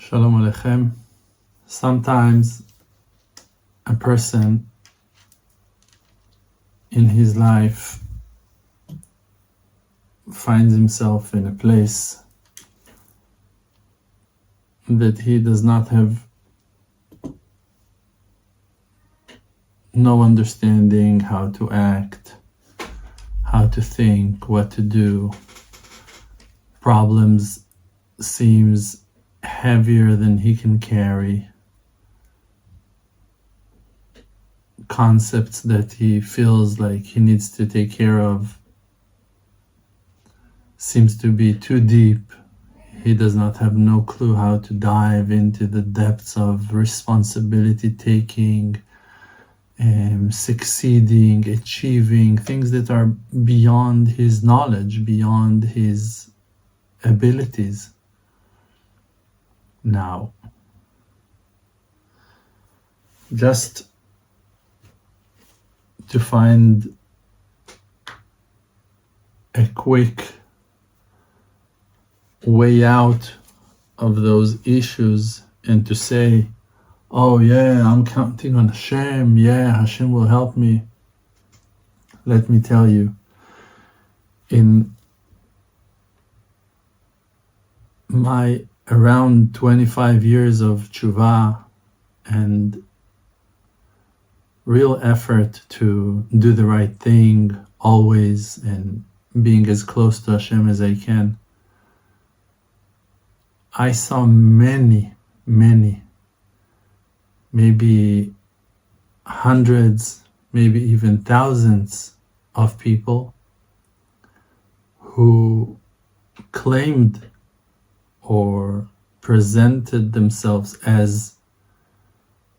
Shalom Aleichem. Sometimes a person in his life finds himself in a place that he does not have no understanding how to act, how to think, what to do. Problems seems heavier than he can carry. Concepts that he feels like he needs to take care of seems to be too deep. He does not have no clue how to dive into the depths of responsibility taking, succeeding, achieving things that are beyond his knowledge, beyond his abilities. Now, just to find a quick way out of those issues and to say, oh yeah, I'm counting on Hashem, yeah, Hashem will help me. Let me tell you, in my around 25 years of tshuva and real effort to do the right thing always and being as close to Hashem as I can, I saw many, maybe hundreds, maybe even thousands of people who claimed or presented themselves as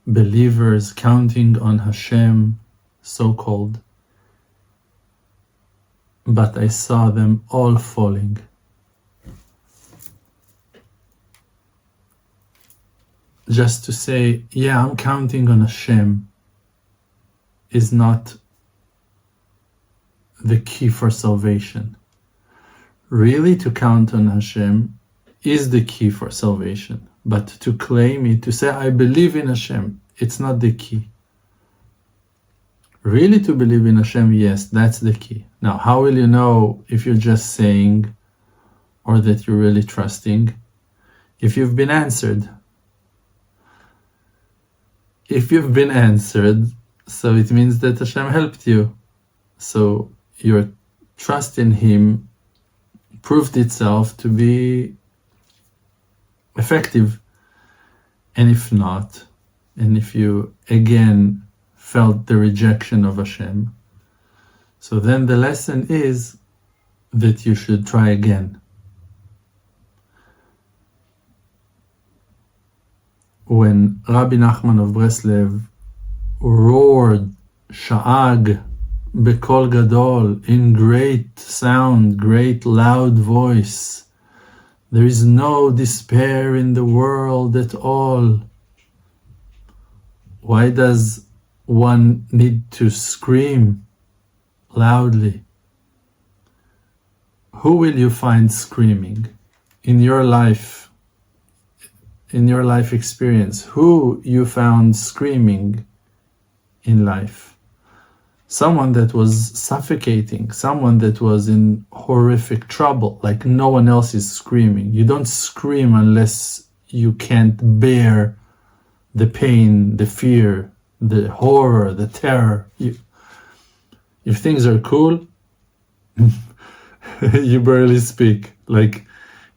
believers counting on Hashem, so-called, but I saw them all falling. Just to say, yeah, I'm counting on Hashem is not the key for salvation. Really, to count on Hashem is the key for salvation, but to claim it, to say I believe in Hashem, it's not the key. Really to believe in Hashem, yes, that's the key. Now, how will you know if you're just saying or that you're really trusting? If you've been answered. If you've been answered, so it means that Hashem helped you. So your trust in Him proved itself to be effective. And if not, and if you again felt the rejection of Hashem, so then the lesson is that you should try again. When Rabbi Nachman of Breslev roared, sha'ag, bekol gadol, in great sound, great loud voice, there is no despair in the world at all. Why does one need to scream loudly? Who will you find screaming in your life? In your life experience, who you found screaming in life? Someone that was suffocating, someone that was in horrific trouble, like no one else is screaming. You don't scream unless you can't bear the pain, the fear, the horror, the terror. If things are cool, you barely speak. Like,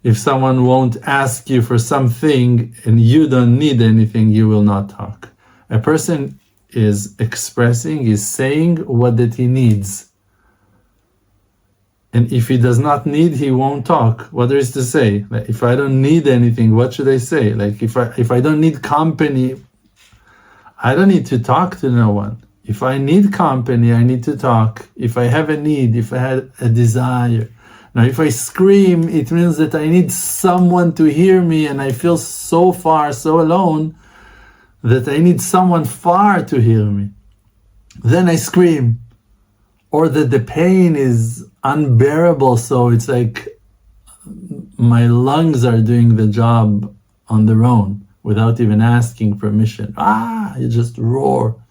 if someone won't ask you for something and you don't need anything, you will not talk. A person is expressing, is saying what that he needs. And if he does not need, he won't talk. What there is to say? Like, if I don't need anything, what should I say? Like, if I don't need company, I don't need to talk to no one. If I need company, I need to talk. If I have a need, if I had a desire. Now, if I scream, it means that I need someone to hear me, and I feel so far, so alone, that I need someone far to hear me. Then I scream. Or that the pain is unbearable, so it's like my lungs are doing the job on their own without even asking permission. You just roar.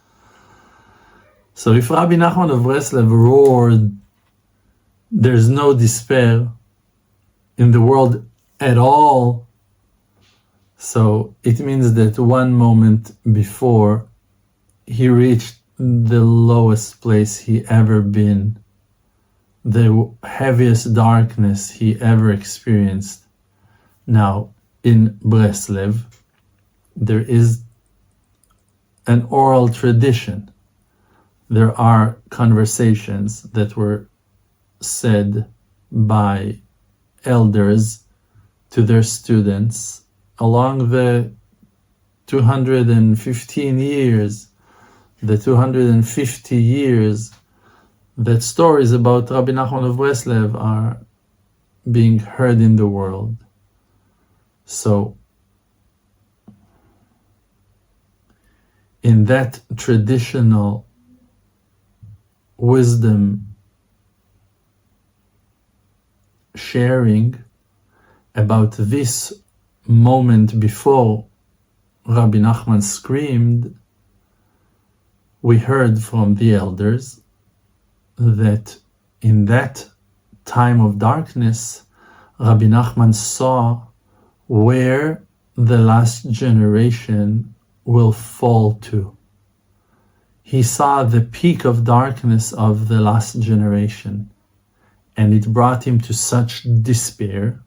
So if Rabbi Nachman of Breslev roared, there's no despair in the world at all. So it means that one moment before, he reached the lowest place he ever been, the heaviest darkness he ever experienced. Now, in Breslev, there is an oral tradition. There are conversations that were said by elders to their students along the 215 years, the 250 years that stories about Rabbi Nachman of Breslev are being heard in the world. So, in that traditional wisdom sharing about this moment before Rabbi Nachman screamed, we heard from the elders that in that time of darkness, Rabbi Nachman saw where the last generation will fall to. He saw the peak of darkness of the last generation, and it brought him to such despair,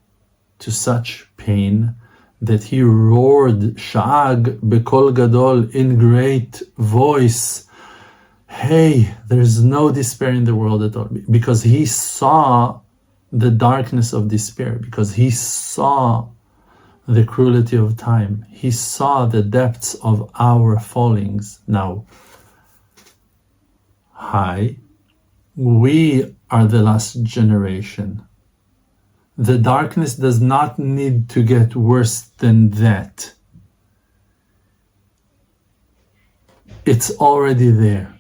to such pain, that he roared, Sha'ag bekol gadol, in great voice, hey, there's no despair in the world at all. Because he saw the darkness of despair, because he saw the cruelty of time. He saw the depths of our fallings. Now, we are the last generation. The darkness does not need to get worse than that. It's already there.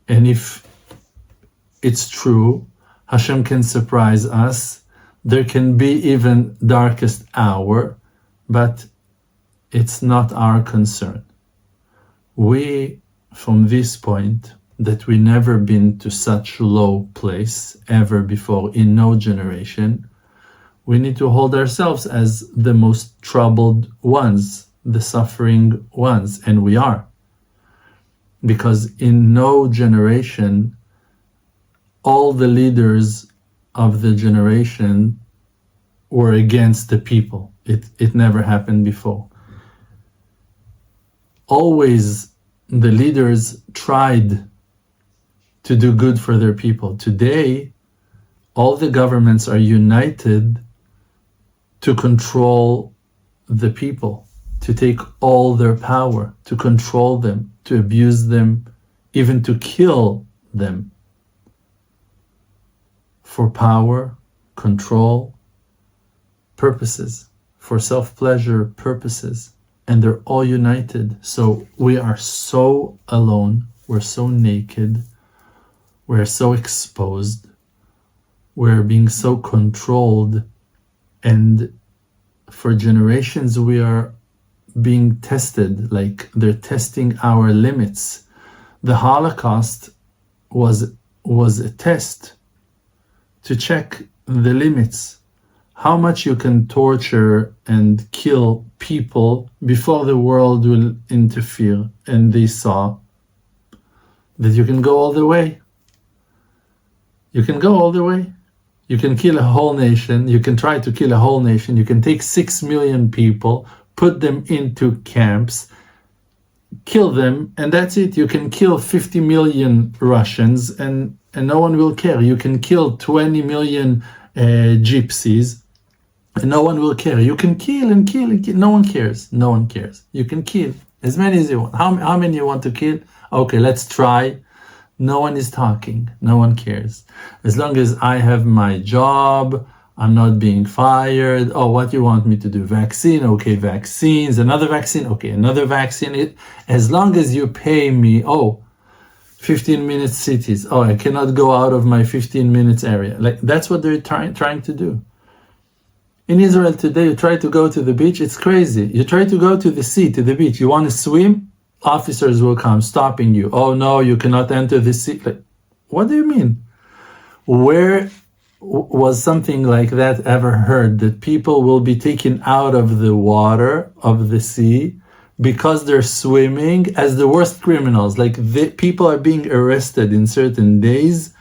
And if it's true, Hashem can surprise us. There can be even darkest hour, but it's not our concern. We, from this point, that we never been to such low place ever before in no generation, we need to hold ourselves as the most troubled ones, the suffering ones, and we are. Because in no generation, all the leaders of the generation were against the people. It never happened before. Always the leaders tried to do good for their people. Today, all the governments are united to control the people, to take all their power, to control them, to abuse them, even to kill them. For power, control, purposes, for self-pleasure purposes. And they're all united. So we are so alone, we're so naked, we're so exposed, we're being so controlled, and for generations we are being tested, like they're testing our limits. The Holocaust was a test to check the limits, how much you can torture and kill people before the world will interfere. And they saw that you can go all the way. You can go all the way. You can kill a whole nation. You can try to kill a whole nation. You can take 6 million people, put them into camps, kill them, and that's it. You can kill 50 million Russians and no one will care. You can kill 20 million gypsies and no one will care. You can kill and kill and kill. No one cares. No one cares. You can kill as many as you want. How many you want to kill? Okay, let's try. No one is talking. No one cares. As long as I have my job, I'm not being fired. Oh, what do you want me to do? Vaccine? Okay, vaccines. Another vaccine? Okay, another vaccine. As long as you pay me, 15 minutes cities. Oh, I cannot go out of my 15 minutes area. Like, that's what they're trying to do. In Israel today, you try to go to the beach, it's crazy. You try to go to the sea, to the beach, you want to swim, officers will come stopping you. Oh no, you cannot enter the sea. Like, what do you mean? Where was something like that ever heard, that people will be taken out of the water of the sea because they're swimming as the worst criminals? Like people are being arrested in certain days,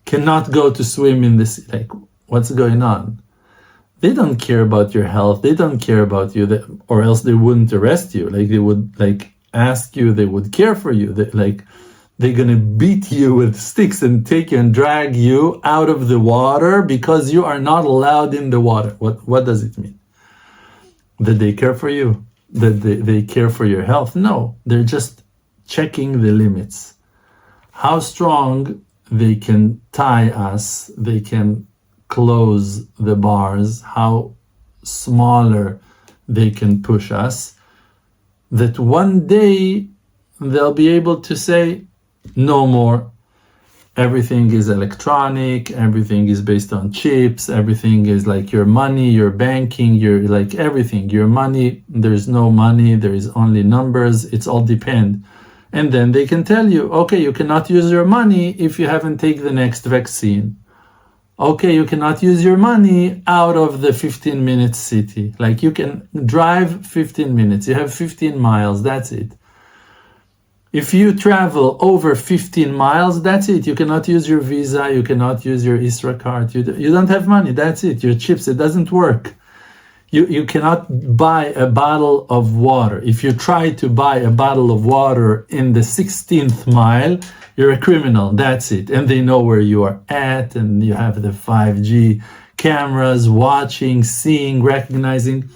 cannot go to swim in the sea. Like, what's going on? They don't care about your health. They don't care about you, or else they wouldn't arrest you. Like, they would ask you. They would care for you. They're gonna beat you with sticks and take you and drag you out of the water because you are not allowed in the water. What does it mean? That they care for you? That they care for your health? No, they're just checking the limits. How strong they can tie us. They can close the bars, how smaller they can push us, that one day they'll be able to say, no more. Everything is electronic, everything is based on chips, everything is like your money, your banking, your like everything, your money, there's no money, there is only numbers, it's all depend. And then they can tell you, okay, you cannot use your money if you haven't taken the next vaccine. Okay, you cannot use your money out of the 15-minute city. Like, you can drive 15 minutes. You have 15 miles, that's it. If you travel over 15 miles, that's it. You cannot use your visa, you cannot use your Isra card. You don't have money, that's it. Your chips, it doesn't work. You cannot buy a bottle of water. If you try to buy a bottle of water in the 16th mile, you're a criminal, that's it. And they know where you are at, and you have the 5G cameras watching, seeing, recognizing.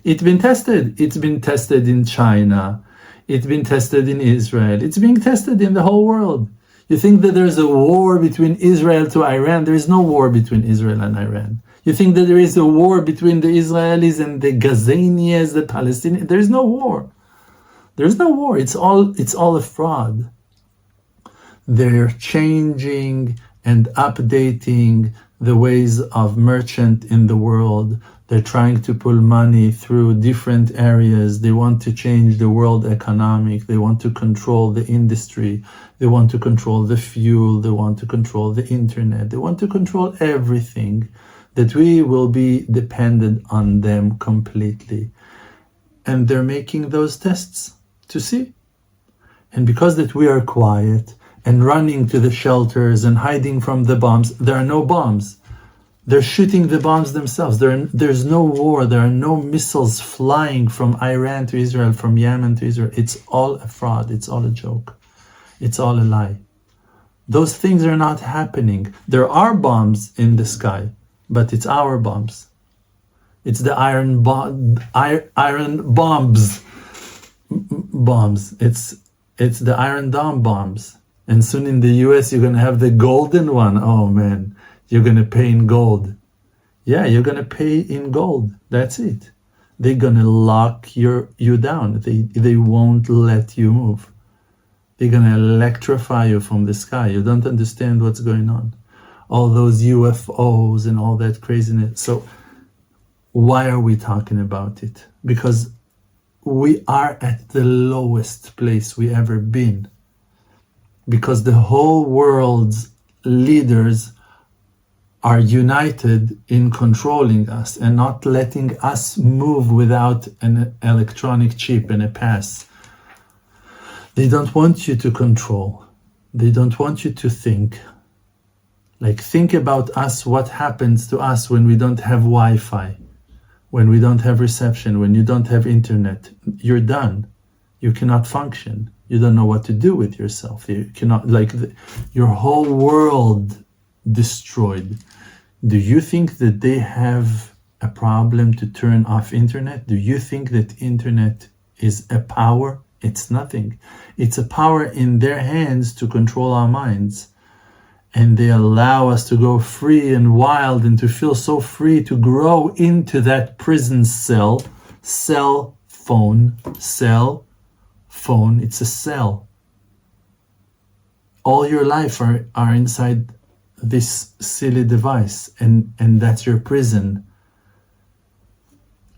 It's been tested. It's been tested in China. It's been tested in Israel. It's being tested in the whole world. You think that there's a war between Israel to Iran? There is no war between Israel and Iran. You think that there is a war between the Israelis and the Gazanians, the Palestinians? There is no war. There is no war. It's all a fraud. They're changing and updating the ways of merchant in the world. They're trying to pull money through different areas. They want to change the world economic. They want to control the industry. They want to control the fuel. They want to control the internet. They want to control everything, that we will be dependent on them completely. And they're making those tests to see. And because that we are quiet and running to the shelters and hiding from the bombs, there are no bombs. They're shooting the bombs themselves. There's no war. There are no missiles flying from Iran to Israel, from Yemen to Israel. It's all a fraud. It's all a joke. It's all a lie. Those things are not happening. There are bombs in the sky, but it's our bombs. It's the iron bombs. It's the Iron Dome bombs. And soon in the US, you're going to have the golden one. Oh man, you're going to pay in gold. Yeah, you're going to pay in gold. That's it. They're going to lock you down. They won't let you move. They're going to electrify you from the sky. You don't understand what's going on. All those UFOs and all that craziness. So why are we talking about it? Because we are at the lowest place we ever been. Because the whole world's leaders are united in controlling us and not letting us move without an electronic chip and a pass. They don't want you to control. They don't want you to think. Like, think about us, what happens to us when we don't have Wi-Fi, when we don't have reception, when you don't have internet. You're done. You cannot function. You don't know what to do with yourself. You cannot, your whole world destroyed. Do you think that they have a problem to turn off internet? Do you think that internet is a power? It's nothing. It's a power in their hands to control our minds. And they allow us to go free and wild and to feel so free to grow into that prison cell. Phone. It's a cell. All your life are inside this silly device, and that's your prison.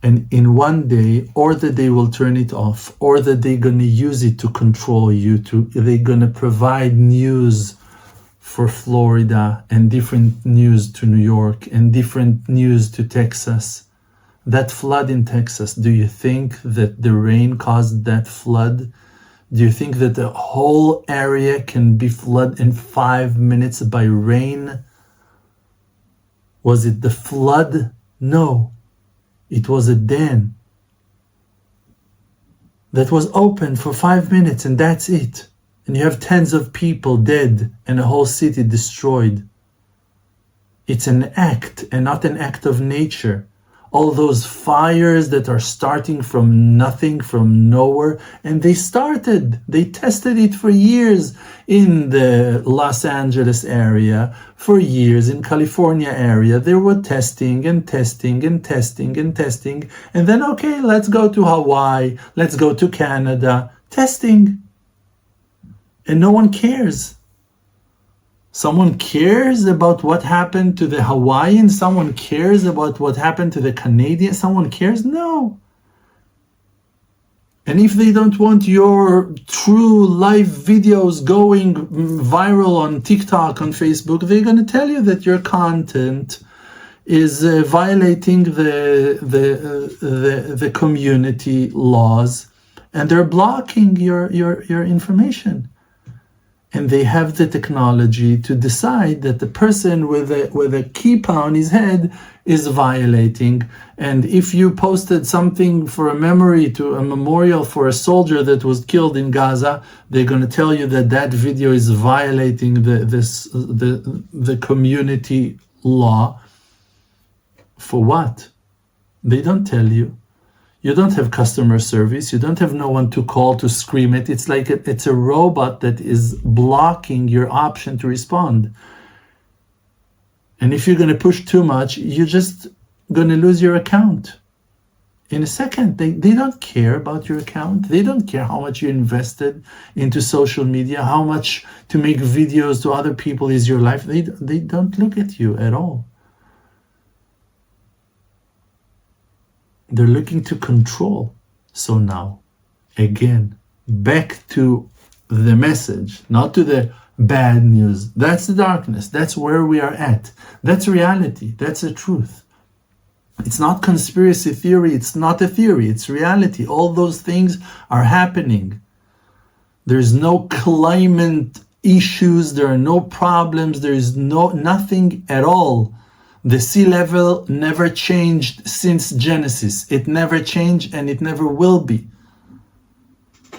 And in one day, or that they will turn it off, or that they're going to use it to control you, they're going to provide news for Florida and different news to New York and different news to Texas. That flood in Texas, do you think that the rain caused that flood? Do you think that the whole area can be flooded in 5 minutes by rain? Was it the flood? No. It was a dam that was open for 5 minutes and that's it. And you have tens of people dead and a whole city destroyed. It's an act and not an act of nature. All those fires that are starting from nothing, from nowhere, and they tested it for years in the Los Angeles area, for years in California area. They were testing and testing and testing and testing, and then, okay, let's go to Hawaii, let's go to Canada, testing. And no one cares. Someone cares about what happened to the Hawaiians? Someone cares about what happened to the Canadians? Someone cares? No. And if they don't want your true live videos going viral on TikTok, on Facebook, they're going to tell you that your content is violating the community laws, and they're blocking your information. And they have the technology to decide that the person with a kippah on his head is violating. And if you posted something for a memory, to a memorial for a soldier that was killed in Gaza, they're going to tell you that that video is violating the community law. For what? They don't tell you. You don't have customer service. You don't have no one to call to scream it. It's like it's a robot that is blocking your option to respond. And if you're going to push too much, you're just going to lose your account in a second. They don't care about your account. They don't care how much you invested into social media, how much to make videos to other people is your life. They don't look at you at all. They're looking to control. So now, again, back to the message, not to the bad news. That's the darkness. That's where we are at. That's reality. That's the truth. It's not conspiracy theory. It's not a theory. It's reality. All those things are happening. There's no climate issues. There are no problems. There is nothing at all. The sea level never changed since Genesis. It never changed and it never will be.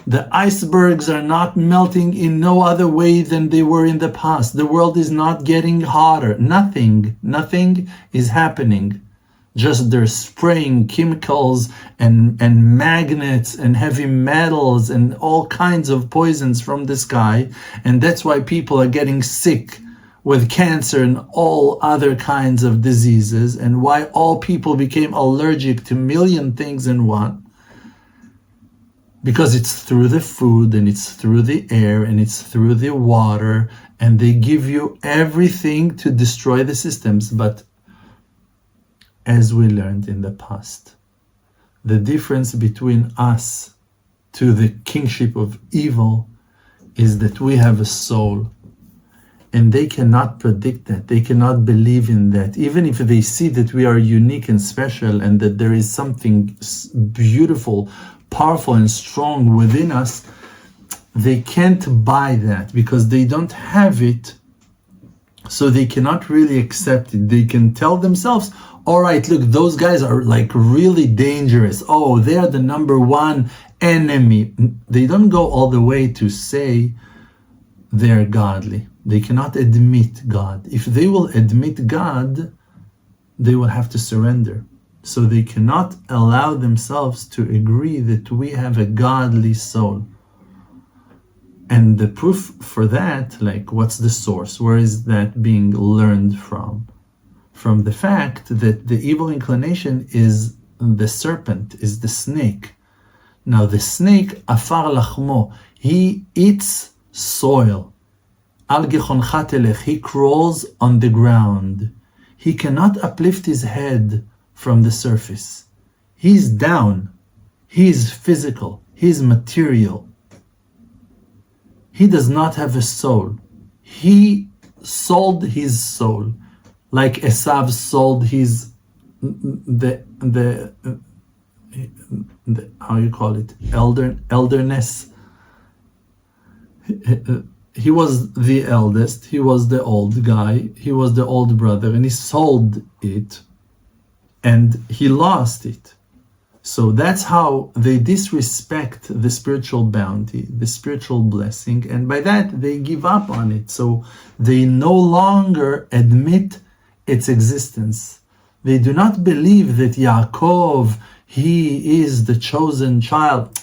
The icebergs are not melting in no other way than they were in the past. The world is not getting hotter. Nothing is happening. Just they're spraying chemicals and magnets and heavy metals and all kinds of poisons from the sky. And that's why people are getting sick with cancer and all other kinds of diseases, and why all people became allergic to million things in one. Because it's through the food, and it's through the air, and it's through the water, and they give you everything to destroy the systems. But as we learned in the past, the difference between us to the kingship of evil is that we have a soul. And they cannot predict that. They cannot believe in that. Even if they see that we are unique and special and that there is something beautiful, powerful and strong within us, they can't buy that because they don't have it. So they cannot really accept it. They can tell themselves, all right, look, those guys are like really dangerous. Oh, they are the number one enemy. They don't go all the way to say they're godly. They cannot admit God. If they will admit God, they will have to surrender. So they cannot allow themselves to agree that we have a godly soul. And the proof for that, like, what's the source? Where is that being learned from? From the fact that the evil inclination is the serpent, is the snake. Now the snake, afar lachmo, he eats soil. Al gechoncha telech, he crawls on the ground. He cannot uplift his head from the surface. He's down. He's physical. He's material. He does not have a soul. He sold his soul, like Esav sold his the how you call it, elderness. He was the eldest. He was the old guy. He was the old brother, and he sold it, and he lost it. So that's how they disrespect the spiritual bounty, the spiritual blessing, and by that they give up on it. So they no longer admit its existence. They do not believe that Yaakov, he is the chosen child.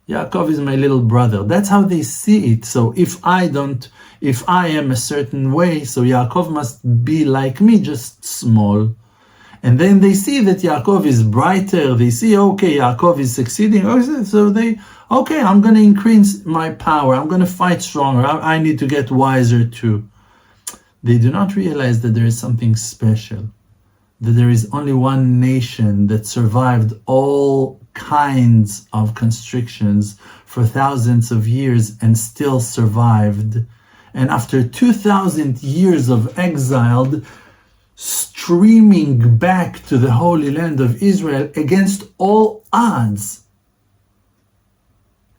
Yaakov is my little brother. That's how they see it. So if I am a certain way, so Yaakov must be like me, just small. And then they see that Yaakov is brighter. They see, okay, Yaakov is succeeding. So okay, I'm going to increase my power. I'm going to fight stronger. I need to get wiser too. They do not realize that there is something special, that there is only one nation that survived all kinds of constrictions for thousands of years and still survived. And after 2,000 years of exile, streaming back to the Holy Land of Israel against all odds.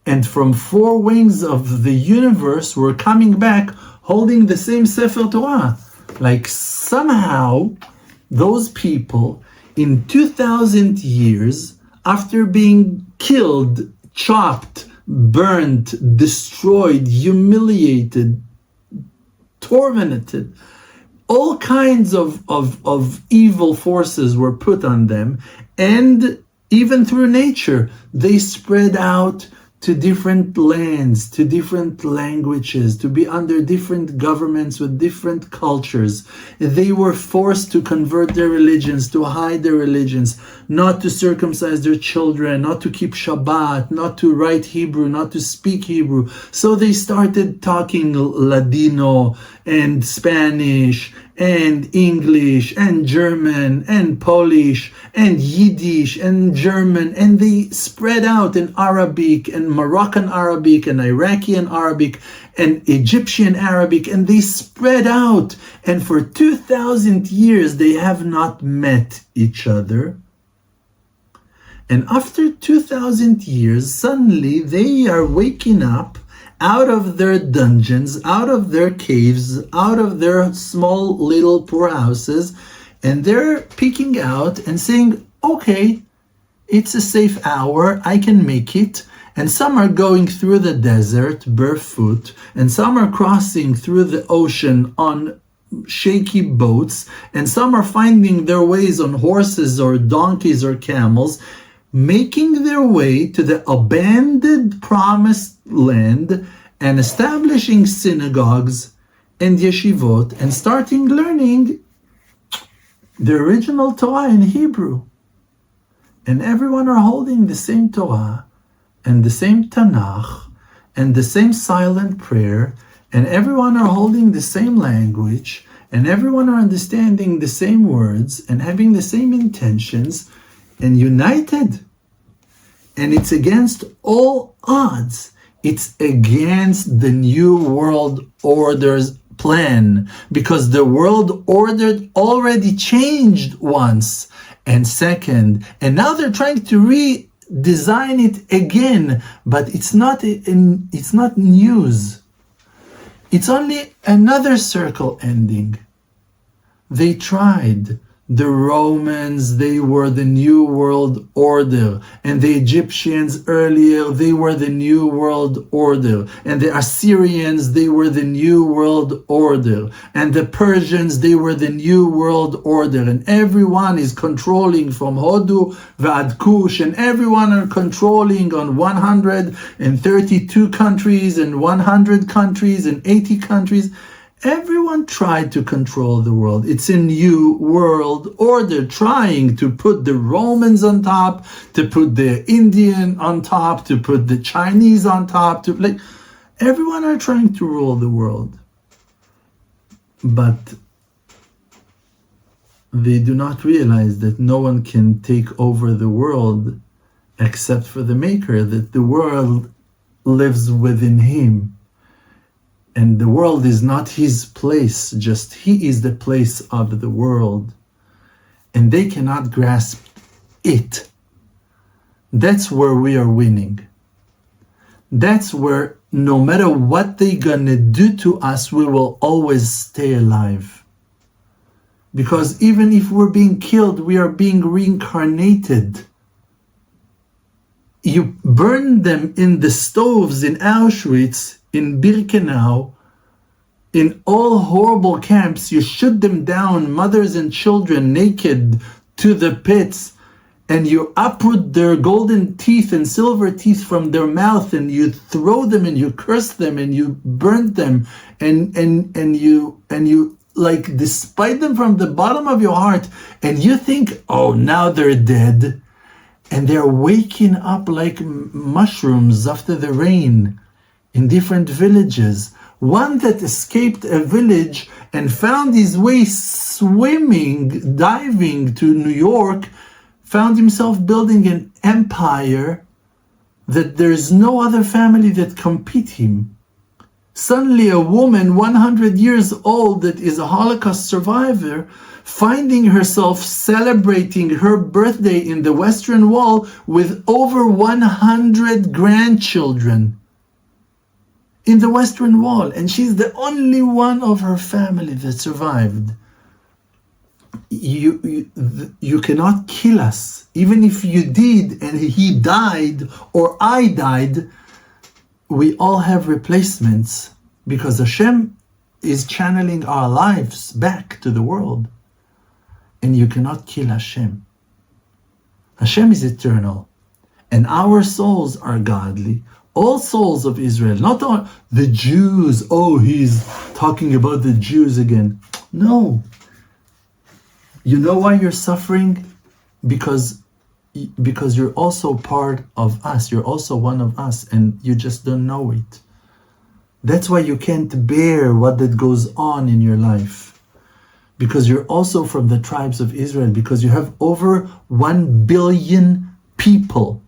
And from four wings of the universe were coming back holding the same Sefer Torah. Like somehow those people in 2,000 years, after being killed, chopped, burnt, destroyed, humiliated, tormented, all kinds of evil forces were put on them, and even through nature, they spread out to different lands, to different languages, to be under different governments with different cultures. They were forced to convert their religions, to hide their religions, not to circumcise their children, not to keep Shabbat, not to write Hebrew, not to speak Hebrew. So they started talking Ladino and Spanish and English and German and Polish and Yiddish and German, and they spread out in Arabic and Moroccan Arabic and Iraqi Arabic and Egyptian Arabic, and they spread out, and for 2,000 years they have not met each other. And after 2,000 years, suddenly they are waking up out of their dungeons, out of their caves, out of their small little poorhouses, and they're peeking out and saying, okay, it's a safe hour, I can make it. And some are going through the desert barefoot, and some are crossing through the ocean on shaky boats, and some are finding their ways on horses or donkeys or camels, making their way to the abandoned promised land and establishing synagogues and yeshivot and starting learning the original Torah in Hebrew. And everyone are holding the same Torah and the same Tanakh and the same silent prayer, and everyone are holding the same language, and everyone are understanding the same words and having the same intentions and united. And it's against all odds. It's against the new world order's plan, because the world order already changed once and second, and now they're trying to redesign it again. But it's not news. It's only another circle ending. They tried. The Romans, they were the New World Order, and the Egyptians earlier, they were the New World Order, and the Assyrians, they were the New World Order, and the Persians, they were the New World Order, and everyone is controlling from Hodu Vad Kush, and everyone are controlling on 132 countries and 100 countries and 80 countries. Everyone tried to control the world. It's a new world order, trying to put the Romans on top, to put the Indian on top, to put the Chinese on top. Everyone are trying to rule the world. But they do not realize that no one can take over the world except for the Maker, that the world lives within Him. And the world is not His place, just He is the place of the world. And they cannot grasp it. That's where we are winning. That's where no matter what they're gonna do to us, we will always stay alive. Because even if we're being killed, we are being reincarnated. You burn them in the stoves in Auschwitz, in Birkenau, in all horrible camps. You shoot them down, mothers and children, naked, to the pits, and you uproot their golden teeth and silver teeth from their mouth, and you throw them and you curse them and you burn them, and you like despise them from the bottom of your heart, and you think, oh, now they're dead, and they're waking up like mushrooms after the rain in different villages. One that escaped a village and found his way swimming, diving to New York, found himself building an empire that there's no other family that compete him. Suddenly a woman 100 years old that is a Holocaust survivor, finding herself celebrating her birthday in the Western Wall with over 100 grandchildren in the Western Wall, and she's the only one of her family that survived. You cannot kill us. Even if you did and he died or I died, we all have replacements, because Hashem is channeling our lives back to the world. And you cannot kill Hashem. Hashem is eternal, and our souls are godly. All souls of Israel, not all the Jews. Oh, he's talking about the Jews again. No. You know why you're suffering? Because you're also part of us. You're also one of us, and you just don't know it. That's why you can't bear what that goes on in your life. Because you're also from the tribes of Israel. Because you have over 1 billion people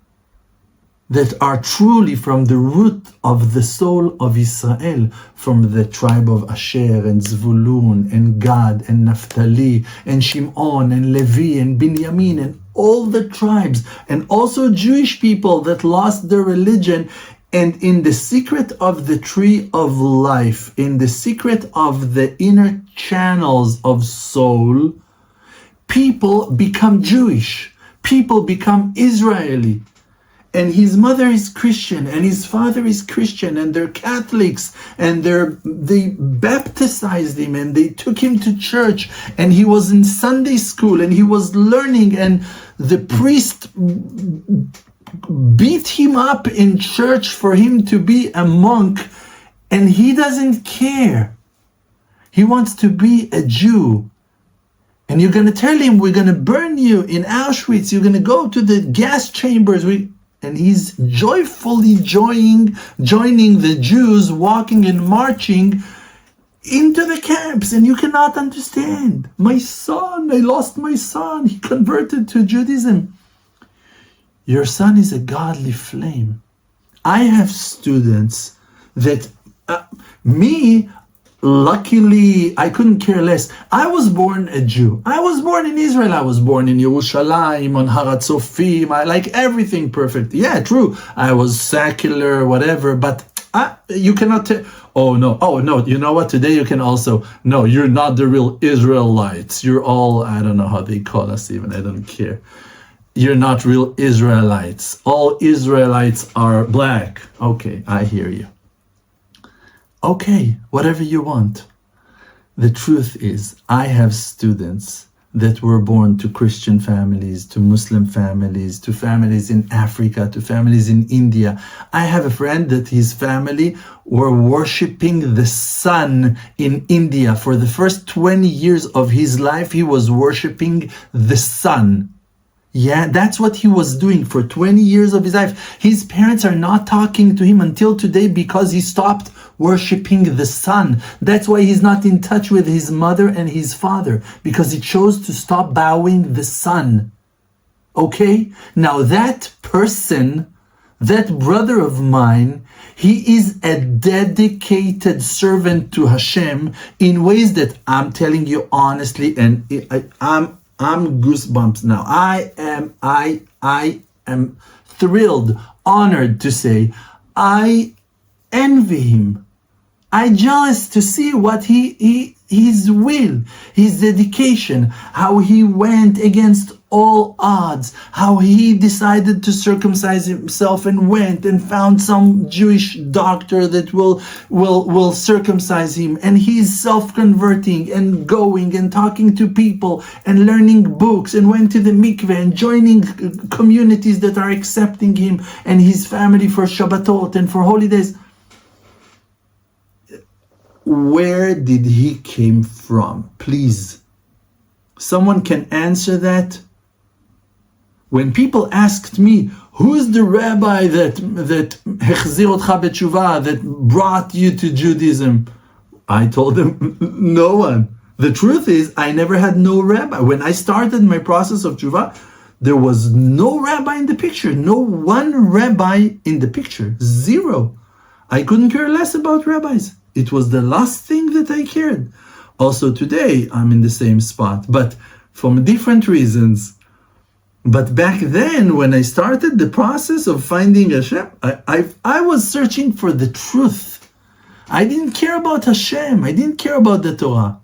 that are truly from the root of the soul of Israel, from the tribe of Asher and Zvulun and Gad and Naphtali and Shimon and Levi and Binyamin and all the tribes, and also Jewish people that lost their religion. And in the secret of the tree of life, in the secret of the inner channels of soul, people become Jewish, people become Israeli. And his mother is Christian, and his father is Christian, and they're Catholics, and they baptized him, and they took him to church, and he was in Sunday school, and he was learning, and the priest beat him up in church for him to be a monk, and he doesn't care. He wants to be a Jew. And you're going to tell him, we're going to burn you in Auschwitz, you're going to go to the gas chambers. And he's joyfully joining the Jews, walking and marching into the camps. And you cannot understand. My son, I lost my son. He converted to Judaism. Your son is a godly flame. I have students that, luckily, I couldn't care less. I was born a Jew. I was born in Israel. I was born in Yerushalayim, on Har HaTzofim. I like everything perfect. Yeah, true. I was secular, whatever, but you cannot tell. Oh no, you know what? Today you can also, no, you're not the real Israelites. You're all, I don't know how they call us even. I don't care. You're not real Israelites. All Israelites are black. Okay, I hear you. Okay, whatever you want. The truth is, I have students that were born to Christian families, to Muslim families, to families in Africa, to families in India. I have a friend that his family were worshiping the sun in India. For the first 20 years of his life, he was worshiping the sun. Yeah, that's what he was doing for 20 years of his life. His parents are not talking to him until today because he stopped worshiping the sun. That's why he's not in touch with his mother and his father, because he chose to stop bowing the sun. Okay? Now that person, that brother of mine, he is a dedicated servant to Hashem in ways that I'm telling you honestly, and I'm goosebumps now. I am thrilled, honored to say, I envy him. I jealous to see what his will, his dedication, how he went against all odds, how he decided to circumcise himself and went and found some Jewish doctor that will circumcise him, and he's self-converting and going and talking to people and learning books and went to the mikveh and joining communities that are accepting him and his family for Shabbatot and for holidays. Where did he came from? Please. Someone can answer that? When people asked me, who's the rabbi that hechzir otcha b'tshuva, that brought you to Judaism? I told them, no one. The truth is, I never had no rabbi. When I started my process of tshuva, there was no rabbi in the picture. No one rabbi in the picture. Zero. I couldn't care less about rabbis. It was the last thing that I cared. Also today, I'm in the same spot, but from different reasons. But back then, when I started the process of finding Hashem, I was searching for the truth. I didn't care about Hashem. I didn't care about the Torah.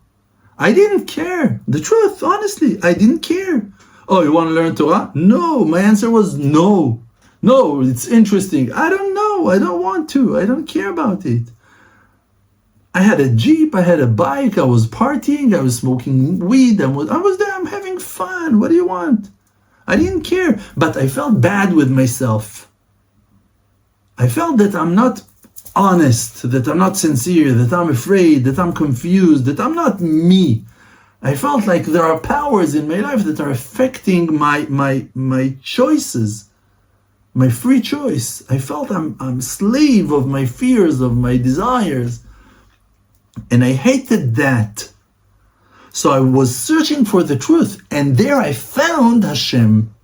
I didn't care. The truth, honestly, I didn't care. Oh, you want to learn Torah? No. My answer was no. No, it's interesting. I don't know. I don't want to. I don't care about it. I had a Jeep, I had a bike, I was partying, I was smoking weed, I was there, I'm having fun. What do you want? I didn't care, but I felt bad with myself. I felt that I'm not honest, that I'm not sincere, that I'm afraid, that I'm confused, that I'm not me. I felt like there are powers in my life that are affecting my choices, my free choice. I felt I'm a slave of my fears, of my desires. And I hated that. So I was searching for the truth, and there I found Hashem.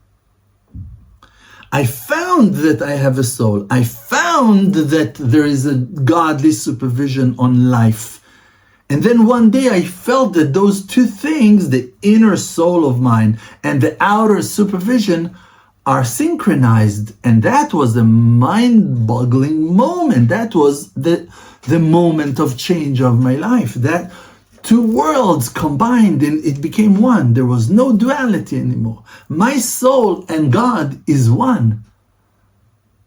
I found that I have a soul. I found that there is a godly supervision on life. And then one day I felt that those two things, the inner soul of mine and the outer supervision, are synchronized. And that was a mind-boggling moment. That was the moment of change of my life. That two worlds combined and it became one. There was no duality anymore. My soul and God is one.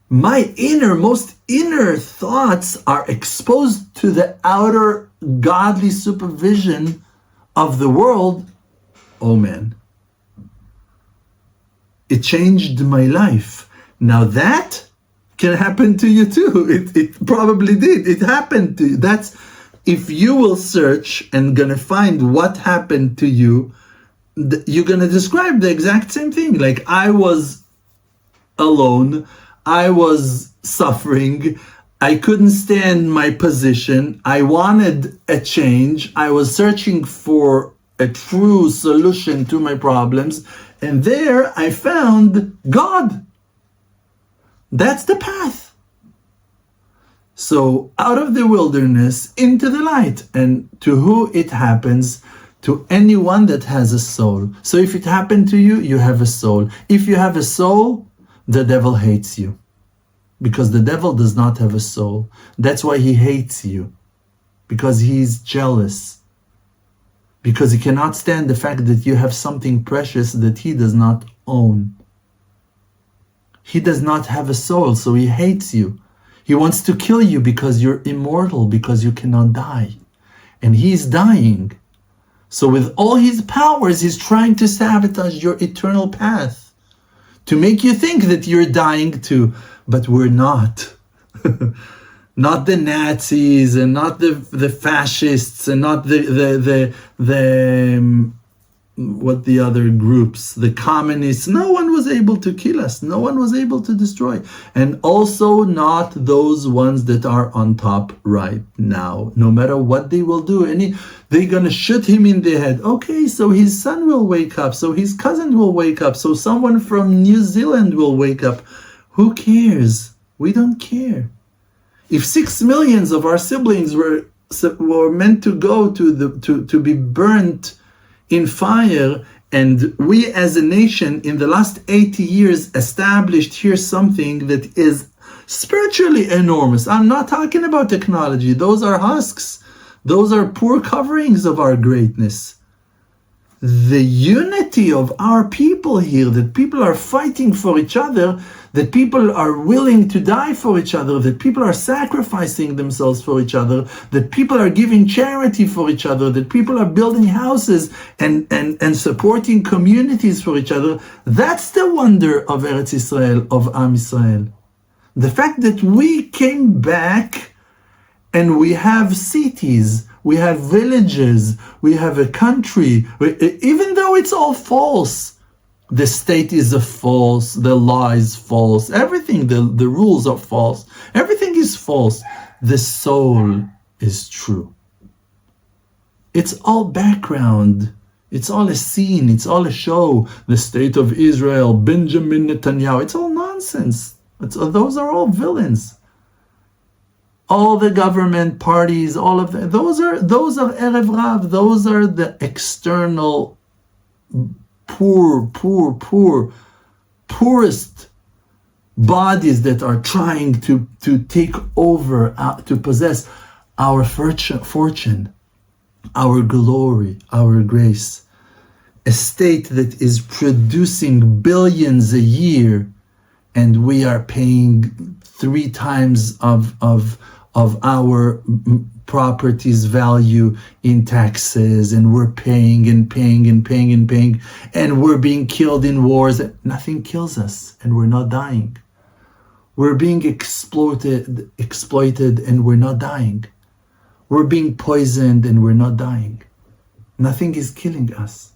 My most inner thoughts are exposed to the outer godly supervision of the world. Oh man. It changed my life. Now that can happen to you too. It probably did. It happened to you. That's, if you will search and gonna find what happened to you, you're gonna describe the exact same thing. Like, I was alone. I was suffering. I couldn't stand my position. I wanted a change. I was searching for a true solution to my problems. And there I found God. That's the path. So out of the wilderness into the light. And to who it happens? To anyone that has a soul. So if it happened to you, you have a soul. If you have a soul, the devil hates you. Because the devil does not have a soul. That's why he hates you. Because he's jealous. Because he cannot stand the fact that you have something precious that he does not own. He does not have a soul, so he hates you. He wants to kill you because you're immortal, because you cannot die. And he's dying. So with all his powers, he's trying to sabotage your eternal path. To make you think that you're dying too. But we're not. Not the Nazis and not the fascists and not the what the other groups, the communists, no one was able to kill us. No one was able to destroy. And also not those ones that are on top right now. No matter what they will do, they're going to shoot him in the head. Okay, so his son will wake up. So his cousin will wake up. So someone from New Zealand will wake up. Who cares? We don't care. If 6 million of our siblings were meant to go to be burnt in fire, and we as a nation in the last 80 years established here something that is spiritually enormous. I'm not talking about technology. Those are husks. Those are poor coverings of our greatness. The unity of our people here, that people are fighting for each other, that people are willing to die for each other, that people are sacrificing themselves for each other, that people are giving charity for each other, that people are building houses and supporting communities for each other. That's the wonder of Eretz Israel, of Am Israel. The fact that we came back and we have cities, we have villages, we have a country, even though it's all false. The state is false, the law is false, everything, the rules are false, everything is false. The soul is true. It's all background, it's all a scene, it's all a show. The state of Israel, Benjamin Netanyahu, it's all nonsense. Those are all villains. All the government parties, all of them, those are Erev Rav, those are the external poorest bodies that are trying to take over, to possess our fortune, our glory, our grace. A state that is producing billions a year, and we are paying 3 times of our property's value in taxes, and we're paying and paying and paying and paying, and we're being killed in wars. Nothing kills us, and we're not dying. We're being exploited, and we're not dying. We're being poisoned, and we're not dying. Nothing is killing us.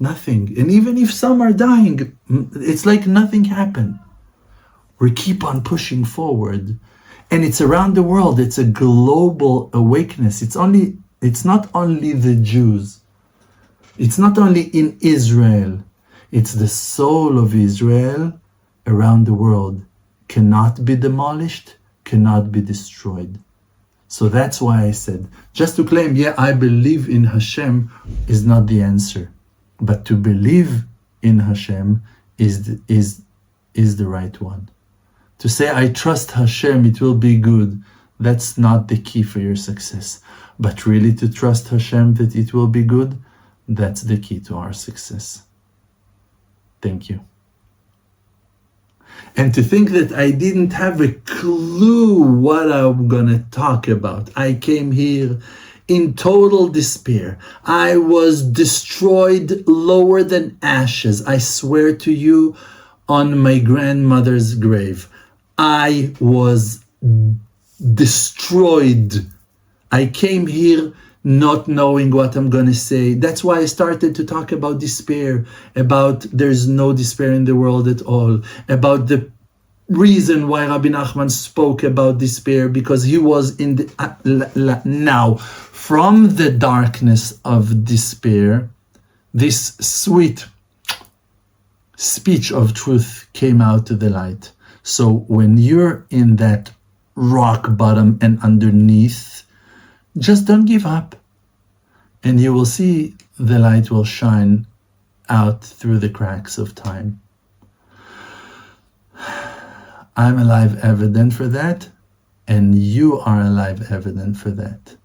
Nothing. And even if some are dying, it's like nothing happened. We keep on pushing forward. And it's around the world. It's a global awakeness. It's not only the Jews. It's not only in Israel. It's the soul of Israel around the world. Cannot be demolished, cannot be destroyed. So that's why I said, just to claim, I believe in Hashem is not the answer. But to believe in Hashem is the right one. To say, I trust Hashem, it will be good, that's not the key for your success. But really to trust Hashem that it will be good, that's the key to our success. Thank you. And to think that I didn't have a clue what I'm going to talk about. I came here in total despair. I was destroyed lower than ashes. I swear to you, on my grandmother's grave. I was destroyed. I came here not knowing what I'm going to say. That's why I started to talk about despair, about there's no despair in the world at all, about the reason why Rabbi Nachman spoke about despair, because he was in the now from the darkness of despair, this sweet speech of truth came out to the light. So when you're in that rock bottom and underneath, just don't give up, and you will see the light will shine out through the cracks of time. I'm a live evidence for that, and you are a live evidence for that.